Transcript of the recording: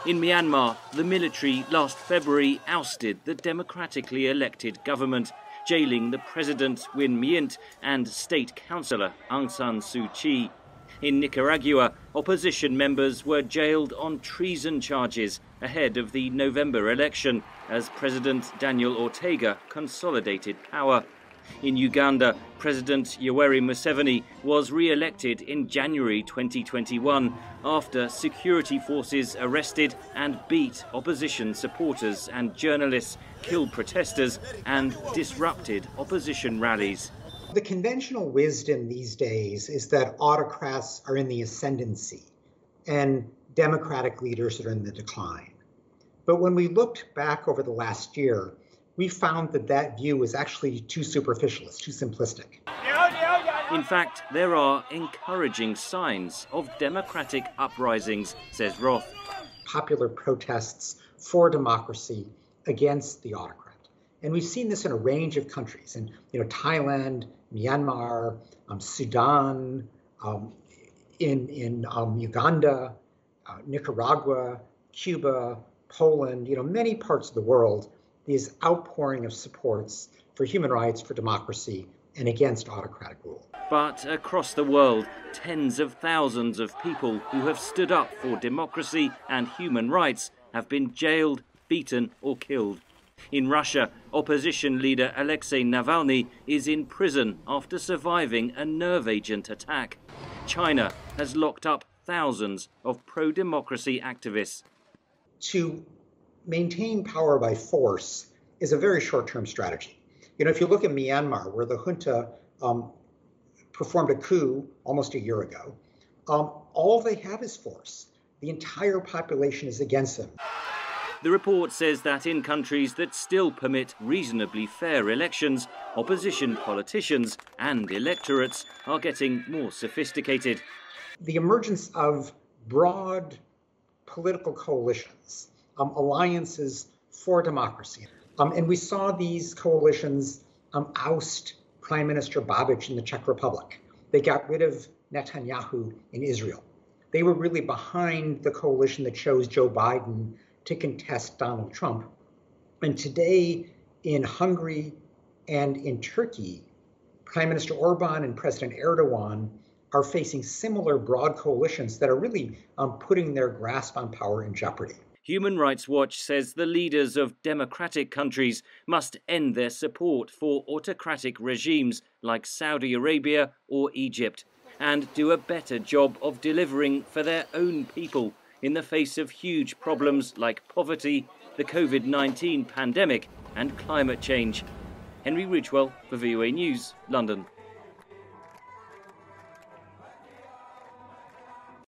In Myanmar, the military last February ousted the democratically elected government, jailing the president Win Myint and state councillor Aung San Suu Kyi. In Nicaragua, opposition members were jailed on treason charges ahead of the November election as President Daniel Ortega consolidated power. In Uganda, President Yoweri Museveni was re-elected in January 2021 after security forces arrested and beat opposition supporters and journalists, killed protesters and disrupted opposition rallies. The conventional wisdom these days is that autocrats are in the ascendancy and democratic leaders are in the decline. But when we looked back over the last year, we found that that view was actually too superficialist, too simplistic. In fact, there are encouraging signs of democratic uprisings, says Roth. Popular protests for democracy against the autocrat. And we've seen this in a range of countries, in Thailand, Myanmar, Sudan, in Uganda, Nicaragua, Cuba, Poland, many parts of the world. These outpouring of supports for human rights, for democracy, and against autocratic rule. But across the world, tens of thousands of people who have stood up for democracy and human rights have been jailed, beaten, or killed. In Russia, opposition leader Alexei Navalny is in prison after surviving a nerve agent attack. China has locked up thousands of pro-democracy activists. To maintain power by force is a very short-term strategy. If you look at Myanmar, where the junta performed a coup almost a year ago, all they have is force. The entire population is against them. The report says that in countries that still permit reasonably fair elections, opposition politicians and electorates are getting more sophisticated. The emergence of broad political coalitions, alliances for democracy. And we saw these coalitions oust Prime Minister Babic in the Czech Republic. They got rid of Netanyahu in Israel. They were really behind the coalition that chose Joe Biden to contest Donald Trump. And today in Hungary and in Turkey, Prime Minister Orban and President Erdogan are facing similar broad coalitions that are really putting their grasp on power in jeopardy. Human Rights Watch says the leaders of democratic countries must end their support for autocratic regimes like Saudi Arabia or Egypt and do a better job of delivering for their own people in the face of huge problems like poverty, the COVID-19 pandemic and climate change. Henry Ridgwell for VOA News, London.